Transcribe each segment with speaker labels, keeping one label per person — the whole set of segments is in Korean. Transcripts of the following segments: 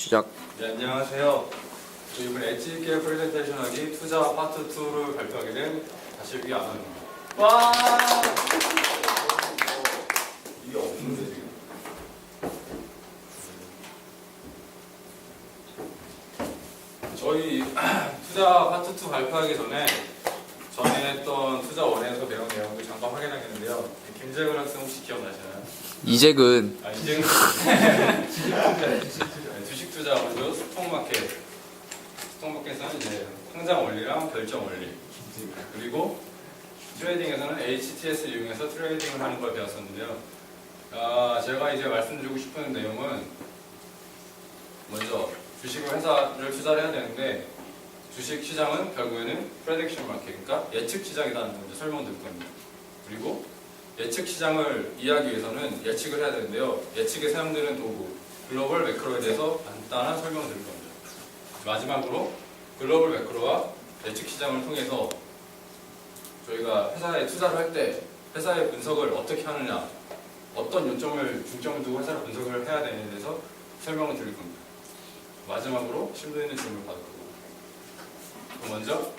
Speaker 1: 시작.
Speaker 2: 네, 안녕하세요. 저 이번 엣지 있게 프레젠테이션 하기 투자 파트 2를 발표하게 된 다시기 아나입니다.
Speaker 3: 와.
Speaker 2: 이게 없는데 지금. 저희 투자 파트 2 발표하기 전에 했던 투자 원에서 배운 내용도 잠깐 확인하겠는데요. 김재근 학생 혹시 기억나시나요?
Speaker 1: 이재근.
Speaker 2: 이재근 주식 투자 원조 스톡마켓은 이제 상장 원리랑 결정 원리, 그리고 트레이딩에서는 HTS 이용해서 트레이딩을 하는 걸 배웠었는데요. 제가 이제 말씀드리고 싶은 내용은 먼저 주식을 회사를 투자를 해야 되는데 주식 시장은 결국에는 프레딕션 마켓, 그러니까 예측 시장이라는 걸 설명드릴 겁니다. 그리고 예측 시장을 이해하기 위해서는 예측을 해야 되는데요. 예측에 사용되는 도구, 글로벌 매크로에 대해서 간단한 설명을 드릴 겁니다. 마지막으로 글로벌 매크로와 예측 시장을 통해서 저희가 회사에 투자를 할 때 회사의 분석을 어떻게 하느냐, 어떤 요점을 중점을 두고 회사를 분석을 해야 되느냐에 대해서 설명을 드릴 겁니다. 마지막으로 심도 있는 질문을 받을 거고. 먼저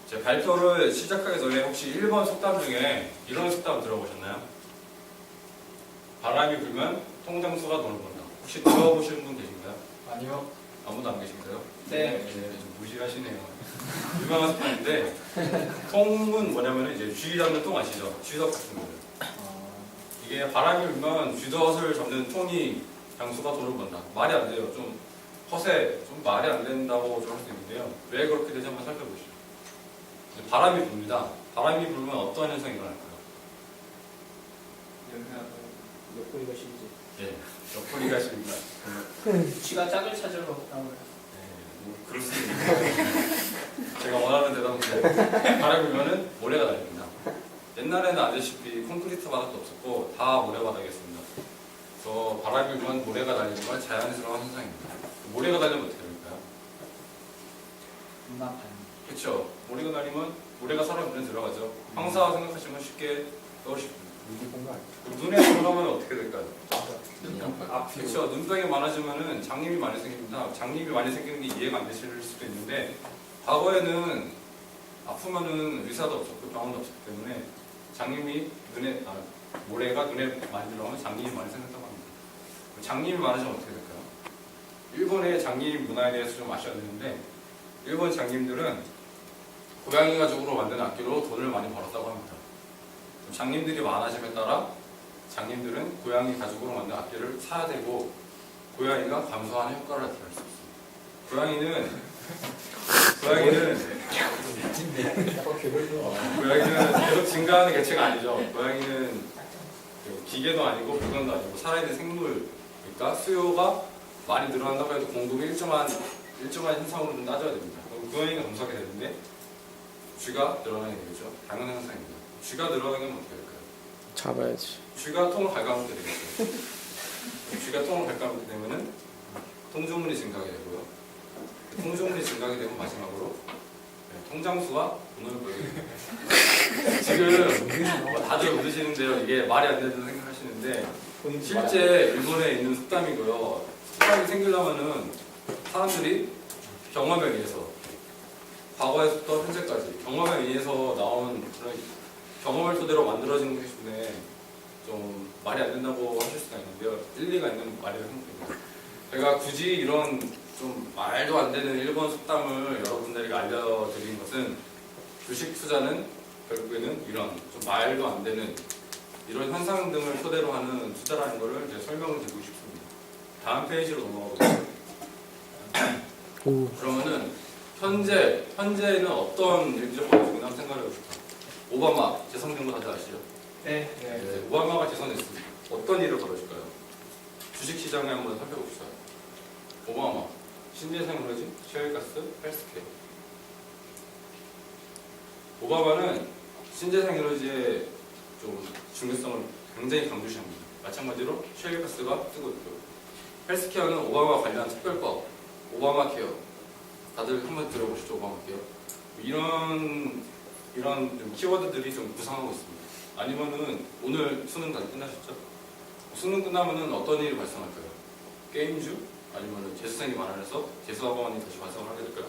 Speaker 2: 제 발표를 시작하기 전에 혹시 1번 속담 중에 이런 속담 들어보셨나요? 바람이 불면 통장수가 돈을 번다. 혹시 들어보시는 분 계신가요?
Speaker 3: 아니요.
Speaker 2: 아무도 안 계신가요?
Speaker 3: 네.
Speaker 2: 좀 무시하시네요. 유명한 속담인데 통은 뭐냐면 이제 쥐 잡는 통 아시죠? 쥐덫 같은 거예요. 이게 바람이 불면 쥐덫을 잡는 통이 장수가 돈을 번다. 말이 안 돼요. 좀 허세, 좀 말이 안 된다고 좀 할 수 있는데요. 왜 그렇게 되는지 한번 살펴보시죠. 바람이 불니다. 바람이 불면 어떤 현상이 일어날까요?
Speaker 3: 옆구리가 시리지.
Speaker 2: 예, 옆구리가 십니다.
Speaker 3: 쥐가 짝을 찾으러 나오네요.
Speaker 2: 뭐 그럴 수도 있는데 제가 원하는 대답은 바람이 불면은 모래가 달립니다. 옛날에는 아시다시피 콘크리트 바닥도 없었고 다 모래바닥이었습니다. 그래서 바람이 불면 모래가 달리는 건 자연스러운 현상입니다. 모래가 달리면 어떻게 될까요?
Speaker 3: 눈아파요.
Speaker 2: 그렇죠. 모래가 달리면 모래가 사람 눈에 들어가죠. 황사 생각하시면 쉽게 떠오르십니다. 눈에 들어가면 어떻게 될까요? 그렇죠. 눈병이 많아지면은 장님이 많이 생깁니다. 장님이 많이 생기는 게 이해가 안 되실 수도 있는데 과거에는 아프면은 의사도 없었고 병원도 없었기 때문에 장님이 눈에 모래가 눈에 많이 들어가면 장님이 많이 생겼다고 합니다. 장님이 많아지면 어떻게 될까요? 일본의 장님 문화에 대해서 좀 아셔야 되는데 일본 장님들은 고양이 가죽으로 만든 악기로 돈을 많이 벌었다고 합니다. 장님들이 많아짐에 따라 장님들은 고양이 가죽으로 만든 악기를 사야 되고 고양이가 감소하는 효과를 나타낼 수 있습니다. 고양이는 계속 증가하는 개체가 아니죠. 고양이는 기계도 아니고 물건도 아니고 살아있는 생물이니까 수요가 많이 늘어난다고 해도 공급이 일정한 현상으로 좀 따져야 됩니다. 그럼 고양이가 감소하게 되는데 쥐가 늘어나게 되겠죠. 당연한 현상입니다. 쥐가 늘어나게 되면 어떻게 될까요?
Speaker 1: 잡아야지.
Speaker 2: 쥐가 통을 갉아먹게 되겠죠. 쥐가 통을 갉아먹게 되면은 통주문이 증가하게 되고요. 통주문이 증가하게 되면 마지막으로 통장수와 돈을 벌게 됩니다. 지금 다들 웃으시는데요. 이게 말이 안 된다고 생각하시는데 실제 일본에 있는 속담이고요. 속담이 생기려면은 사람들이 경험에 의해서 과거에서부터 현재까지 경험에 의해서 나온 그런 경험을 토대로 만들어진 것이기 때문에 좀 말이 안 된다고 하실 수가 있는데요. 일리가 있는 말이라고 생각합니다. 제가 굳이 이런 좀 말도 안 되는 일본 속담을 여러분들에게 알려드린 것은 주식 투자는 결국에는 이런 좀 말도 안 되는 이런 현상 등을 토대로 하는 투자라는 것을 제가 설명을 드리고 싶습니다. 다음 페이지로 넘어가 보겠습니다. 그러면은 현재는 어떤 일들이 벌어지고 있나 생각해 봅시다. 오바마 재선된 거 다들 아시죠?
Speaker 3: 네.
Speaker 2: 오바마가 재선됐습니다. 어떤 일을 벌어질까요? 주식시장에 한번 살펴봅시다. 오바마, 신재생에너지, 셰일가스, 헬스케어. 오바마는 신재생에너지의 좀 중요성을 굉장히 강조시합니다. 마찬가지로 셰일가스가 뜨고 있고요. 헬스케어는 오바마 관련 특별법, 오바마 케어. 다들 한번 들어보시죠, 오바마 케어. 이런 좀 키워드들이 좀 구상하고 있습니다. 아니면은 오늘 수능 다 끝나셨죠? 수능 끝나면은 어떤 일이 발생할까요? 게임주, 아니면 재수생이 많아서 재수학원이 다시 활성을 하게 될까요?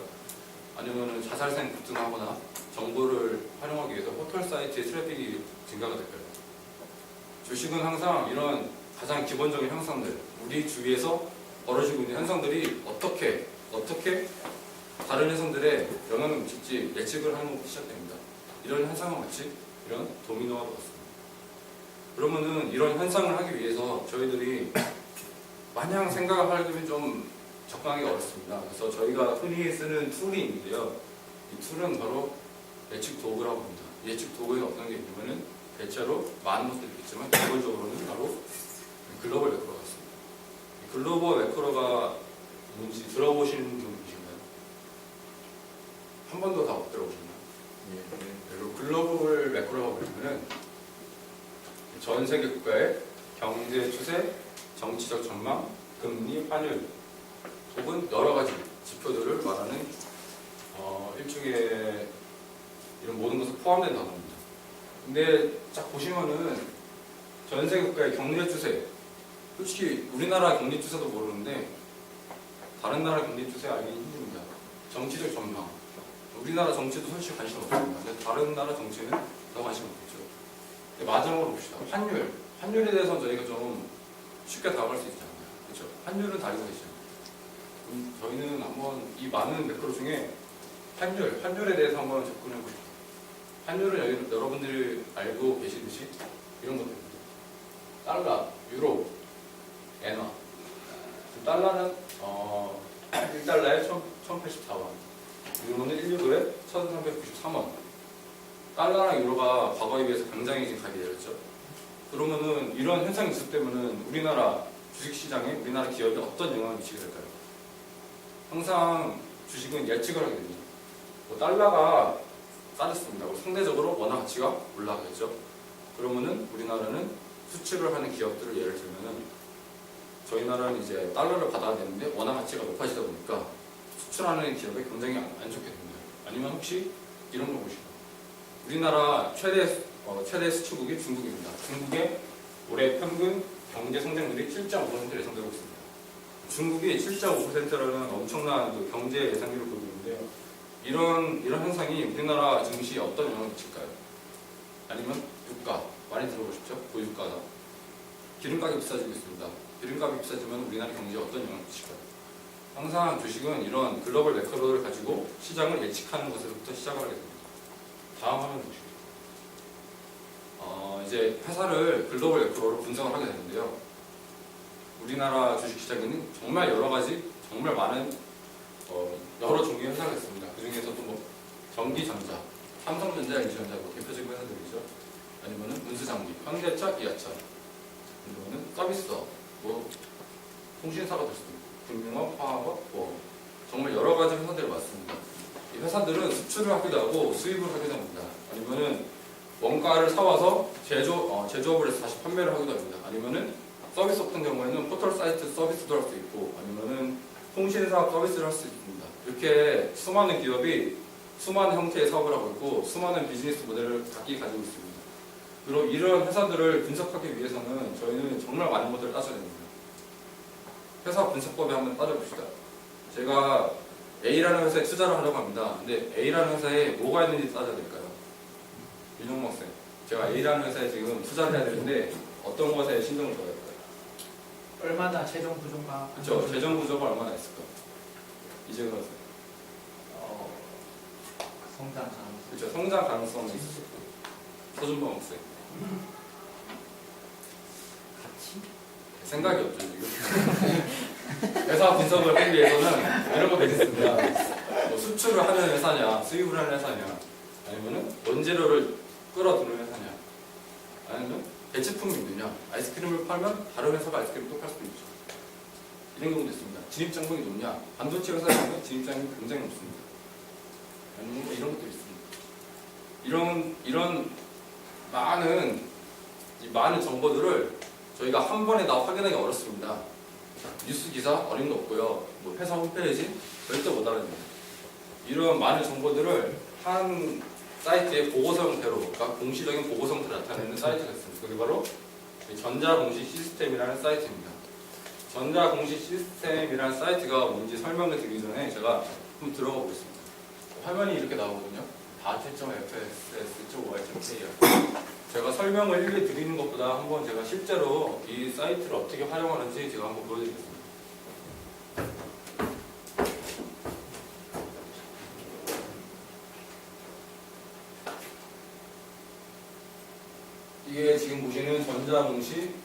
Speaker 2: 아니면 자살생 급증하거나 정보를 활용하기 위해서 포털 사이트의 트래픽이 증가가 될까요? 주식은 항상 이런 가장 기본적인 현상들, 우리 주위에서 벌어지고 있는 현상들이 어떻게 다른 현상들에 영향을 미칠지 예측을 하는 것부터 시작됩니다. 이런 현상과 같이 이런 도미노와 같습니다. 그러면은 이런 현상을 하기 위해서 저희들이 마냥 생각을 하기는 좀 접근하기 어렵습니다. 그래서 저희가 흔히 쓰는 툴이 있는데요. 이 툴은 바로 예측 도구라고 합니다. 예측 도구에 어떤 게 있냐면은 대체로 많은 것들이 있지만 기본적으로는 바로 글로벌 매크로가 있습니다. 이 글로벌 매크로가 뭔지 들어보신 분 계신가요? 한 번도 다 못 들어보셨나요? 그리고 글로벌 매크로가 뭐냐면은 전 세계 국가의 경제 추세, 정치적 전망, 금리, 환율 혹은 여러 가지 지표들을 말하는 일종의 이런 모든 것을 포함된 단어입니다. 근데 딱 보시면은 전 세계 국가의 경제 추세, 솔직히 우리나라 경제 추세도 모르는데 다른 나라 경제 추세 알기 힘듭니다. 정치적 전망, 우리나라 정치도 솔직히 관심 없습니다. 근데 다른 나라 정치는 더 관심 없겠죠. 마지막으로 봅시다. 환율에 대해서는 저희가 좀 쉽게 다가갈 수 있지 않나요? 그렇죠? 환율은 다 알고 계시죠? 저희는 한번 이 많은 매크로 중에 환율에 대해서 한번 접근해 보십시오. 환율은 여러분들이 알고 계시듯이 이런 것들입니다. 달러, 유로, 엔화. 달러는 1달러에 1,084원, 유로는 1유로에 1,393원. 달러랑 유로가 과거에 비해서 굉장히 지금 가격이 내렸죠. 그러면은 이런 현상이 있을 때면은 우리나라 주식시장에 우리나라 기업에 어떤 영향을 미치게 될까요? 항상 주식은 예측을 하게 됩니다. 달러가 싸졌습니다. 상대적으로 원화 가치가 올라가겠죠. 그러면은 우리나라는 수출을 하는 기업들을 예를 들면은 저희 나라는 이제 달러를 받아야 되는데 원화 가치가 높아지다 보니까 수출하는 기업에 굉장히 안 좋게 됩니다. 아니면 혹시 이런 거 보시죠. 우리나라 최대 수출국이 중국입니다. 중국의 올해 평균 경제 성장률이 7.5% 예상되고 있습니다. 중국이 7.5%라는 엄청난 그 경제 예상률을 보이고 있는데요. 이런 현상이 우리나라 증시에 어떤 영향을 미칠까요? 아니면 유가, 많이 들어보셨죠? 고유가다. 기름값이 비싸지고 있습니다. 기름값이 비싸지면 우리나라 경제에 어떤 영향을 미칠까요? 항상 주식은 이런 글로벌 매크로를 가지고 시장을 예측하는 것에서부터 시작을 하게 됩니다. 다음 화면 보시죠. 이제 회사를 글로벌 매크로로 분석을 하게 되는데요. 우리나라 주식시장에는 정말 여러 가지, 정말 많은 여러 종류의 회사가 있습니다. 그 중에서도 뭐 전기전자, 삼성전자, LG전자 뭐 대표적인 회사들이죠. 아니면은 운수장비, 현대차, 기아차, 아니면은 서비스업, 뭐 통신사가 될 수도 있고, 금융업, 화학업, 뭐 정말 여러 가지 회사들이 많습니다. 이 회사들은 수출을 하기도 하고 수입을 하기도 합니다. 아니면은 원가를 사와서 제조업을 해서 다시 판매를 하기도 합니다. 아니면은 서비스 같은 경우에는 포털 사이트 서비스도 할 수 있고, 아니면은 통신사업 서비스를 할 수 있습니다. 이렇게 수많은 기업이 수많은 형태의 사업을 하고 있고, 수많은 비즈니스 모델을 각기 가지고 있습니다. 그리고 이런 회사들을 분석하기 위해서는 저희는 정말 많은 것들을 따져야 됩니다. 회사 분석법에 한번 따져봅시다. 제가 A라는 회사에 투자를 하려고 합니다. 근데 A라는 회사에 뭐가 있는지 따져야 될까요? 윤영목 쌤, 제가 A라는 회사에 지금 투자를 해야 되는데 어떤 것에 신경을 써야 될까요?
Speaker 3: 얼마나 재정 부족과
Speaker 2: 그렇죠. 재정 구조가 얼마나 있을까? 이재근 쌤.
Speaker 3: 성장 가능성.
Speaker 2: 그렇죠. 성장 가능성이 있을 수 있고. 서준범 쌤.
Speaker 3: 가치?
Speaker 2: 생각이 없죠 지금. 회사 분석을 하기 위해서는 이런 거 되겠습니다. 뭐 수출을 하는 회사냐, 수입을 하는 회사냐, 아니면은 원재료를 끌어들이는 회사냐, 아니면 대체품이 있느냐. 아이스크림을 팔면 다른 회사가 아이스크림을 또 팔 수도 있죠. 이런 경우도 있습니다. 진입장벽이 높냐. 반도체 회사에서는 진입장벽이 굉장히 높습니다. 아니면 뭐 이런 것도 있습니다. 이런 많은 정보들을 저희가 한 번에 다 확인하기 어렵습니다. 뉴스 기사 어림도 없고요. 뭐 회사 홈페이지 절대 못 알아냅니다. 이런 많은 정보들을 한 사이트의 보고서 형태로, 그러니까 공시적인 보고서 형태로 나타내는 사이트가 있습니다. 그게 바로 전자공시 시스템이라는 사이트입니다. 전자공시 시스템이라는 사이트가 뭔지 설명을 드리기 전에 제가 한번 들어가 보겠습니다. 화면이 이렇게 나오거든요. data.fss.or.kr. 제가 설명을 일일이 드리는 것보다 한번 제가 실제로 이 사이트를 어떻게 활용하는지 제가 한번 보여드리겠습니다. 이게 지금 보시는 전자공시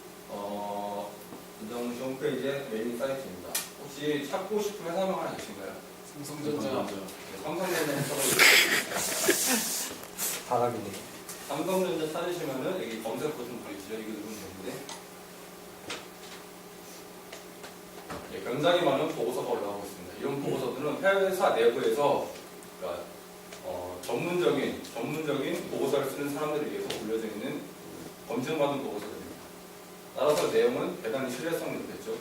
Speaker 2: 홈페이지의 메인 사이트입니다. 혹시 찾고 싶은 회사명 하나 계신가요?
Speaker 1: 삼성전자.
Speaker 2: 삼성전자 해석을
Speaker 1: 바람이네.
Speaker 2: 삼성전자 찾으시면은 여기 검색 버튼 보이시죠? 이거 누르면 되는데 굉장히 많은 보고서가 올라오고 있습니다. 이런 보고서들은 회사 내부에서 그러니까, 전문적인 보고서를 쓰는 사람들에 의해서 올려져 있는 검증받은 보고서들입니다. 따라서 내용은 대단히 신뢰성이 높겠죠.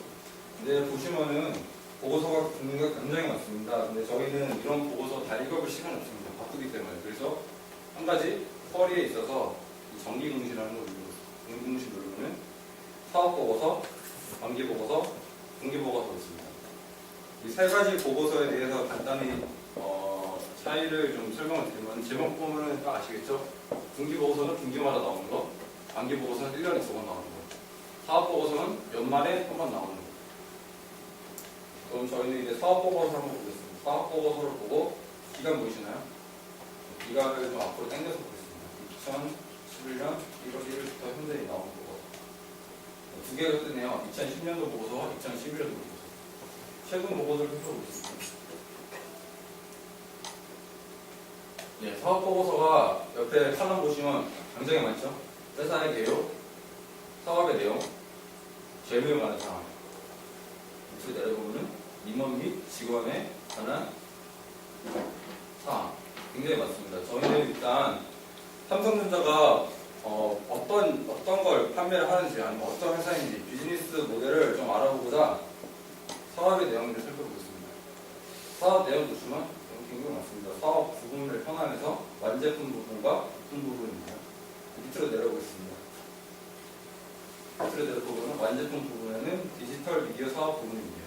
Speaker 2: 근데 보시면은 보고서가 종류가 굉장히 많습니다. 근데 저희는 이런 보고서 다 읽어볼 시간이 없습니다. 바쁘기 때문에. 그래서 한 가지 쿼리에 있어서 정기공시라는 걸 누르고 공시 누르면 사업보고서, 반기보고서, 분기보고서 있습니다. 이 세 가지 보고서에 대해서 간단히 차이를 좀 설명을 드리면 제목 보면은 딱 아시겠죠? 분기보고서는 분기마다 나오는 거, 반기보고서는 1년에 2번 나오는 거, 사업보고서는 연말에 한 번 나오는 거. 그럼 저희는 이제 사업보고서를 한번 보겠습니다. 사업보고서를 보고 기간 보이시나요? 기간을 좀 앞으로 당겨서 보겠습니다. 2011년 1월 1일부터 현재 나오는 보고서. 두 개가 뜨네요. 2010년도 보고서와 2011년도 보고서. 최근 보고서를 살펴보겠습니다. 네, 사업보고서가 옆에 칼럼 보시면 굉장히 많죠? 회사의 개요, 사업의 내용, 재무에 관한 사항. 밑으로 내려보면 임원 및 직원에 관한 사항. 굉장히 많습니다. 저희는 일단 삼성전자가 어떤 걸 판매를 하는지 아니면 어떤 회사인지 비즈니스 모델을 좀 알아보고자 사업의 내용을 살펴보겠습니다. 사업 내용 보시면 굉장히 많습니다. 사업 부분을 편안해서 완제품 부분과 부품 부분입니다. 밑으로 내려보겠습니다. 밑으로 내려보면 완제품 부분에는 디지털 미디어 사업 부분입니다.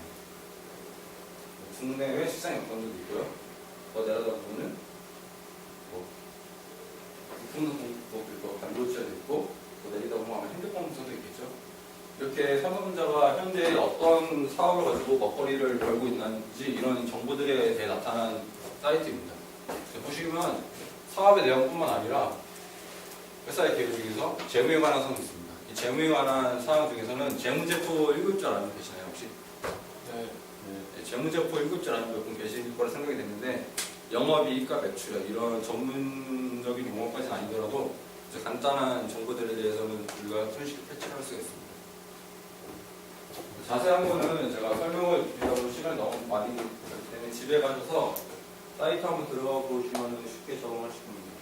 Speaker 2: 국내외 시장 여건도 있고요. 더 내려다 보면 부품 공급도 있고 반도체도 있고 또 내리다 보면 아마 핸드폰 부서도 있겠죠. 이렇게 삼성전자가 현재 어떤 사업을 가지고 먹거리를 벌고 있는지 이런 정보들에 대해 나타난 사이트입니다. 보시면 사업의 내용뿐만 아니라 회사의 계획 중에서 재무에 관한 사항이 있습니다. 이 재무에 관한 사항 중에서는 재무제표 1급절 아니면 계시나요 혹시?
Speaker 1: 네.
Speaker 2: 재무제표 1급절 아니면 몇 분 계실 거라 생각이 됐는데 영업이익과 매출액 이런 전문적인 용어까지는 아니더라도 간단한 정보들에 대해서는 우리가 손쉽게 캐치를 할 수가 있습니다. 자세한 거는 제가 설명을 드리다 보면 시간이 너무 많이 걸리기 때문에 집에 가셔서 사이트 한번 들어가 보시면 쉽게 적응하실 겁니다.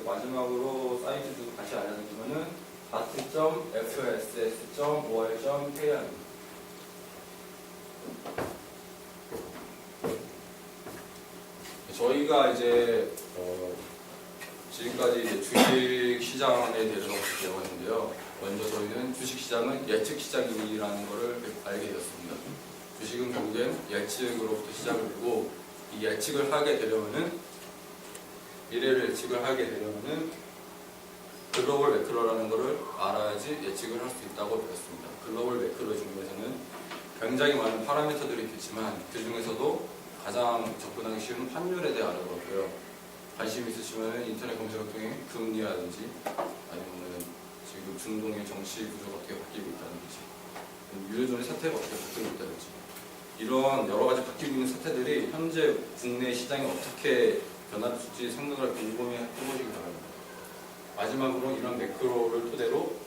Speaker 2: 마지막으로 사이트도 같이 알려드리면은 data.fss.or.kr입니다. 저희가 이제 지금까지 이제 주식 시장에 대해서 배웠는데요. 먼저 저희는 주식 시장은 예측 시장이라는 것을 알게 되었습니다. 주식은 결국엔 예측으로부터 시작을 되고 이 예측을 하게 되려면은 미래를 예측을 하게 되려면은 글로벌 매크로라는 것을 알아야지 예측을 할 수 있다고 배웠습니다. 글로벌 매크로 중에서는 굉장히 많은 파라미터들이 있겠지만 그 중에서도 가장 접근하기 쉬운 환율에 대해 알아보고요. 관심 있으시면 인터넷 검색을 통해 금리라든지 아니면 지금 중동의 정치 구조가 어떻게 바뀌고 있다든지 유로존의 사태가 어떻게 바뀌고 있다든지 이런 여러 가지 바뀌고 있는 사태들이 현재 국내 시장이 어떻게 변화를 줄지 생각을 곰곰이 해보시기 바랍니다. 마지막으로 이런 매크로를 토대로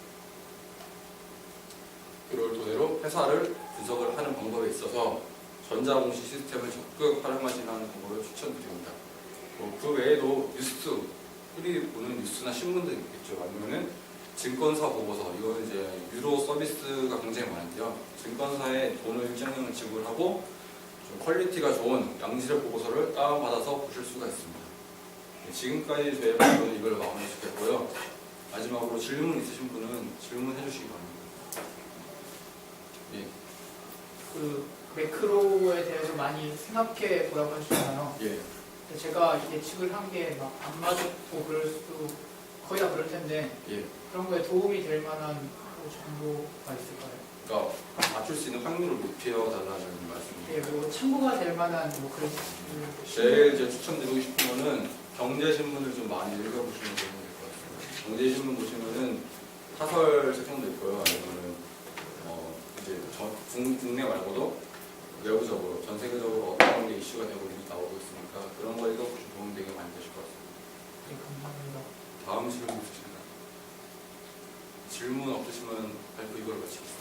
Speaker 2: 회사를 분석을 하는 방법에 있어서 전자공시 시스템을 적극 활용하시는 방법을 추천드립니다. 그 외에도 뉴스, 흔히 보는 뉴스나 신문들 있겠죠. 아니면은 증권사 보고서, 이거는 이제 유료 서비스가 굉장히 많은데요. 증권사에 돈을 일정량을 지불하고 좀 퀄리티가 좋은 양질의 보고서를 다운받아서 보실 수가 있습니다. 지금까지 저희 방송은 이걸 마무리 짓겠고요. 마지막으로 질문 있으신 분은 질문해 주시기 바랍니다. 예.
Speaker 3: 그 매크로에 대해서 많이 생각해 보라고 하시잖아요.
Speaker 2: 예.
Speaker 3: 근데 제가 예측을 한 게 막 안 맞고 그럴 수도 거의 다 그럴 텐데
Speaker 2: 예.
Speaker 3: 그런 거에 도움이 될 만한 뭐 정보가 있을까요?
Speaker 2: 그러니까 맞출 수 있는 확률을 높여달라는 말씀이에요.
Speaker 3: 예, 뭐 참고가 될 만한 뭐 그런
Speaker 2: 제일 이제 추천드리고 싶은 거는 경제신문을 좀 많이 읽어보시면 좋을 것 같습니다. 경제신문 보시면은 사설 섹션도 있고요. 아니면은 이제 국내 말고도 외부적으로 전 세계적으로 어떤 게 이슈가 되고 있는지 나오고 있으니까 그런 거 읽어보시면 도움이 되게 많이 되실 것 같습니다.
Speaker 3: 예, 감사합니다.
Speaker 2: 다음 질문 있으신가요? 질문 없으시면 발표 이걸 마치겠습니다.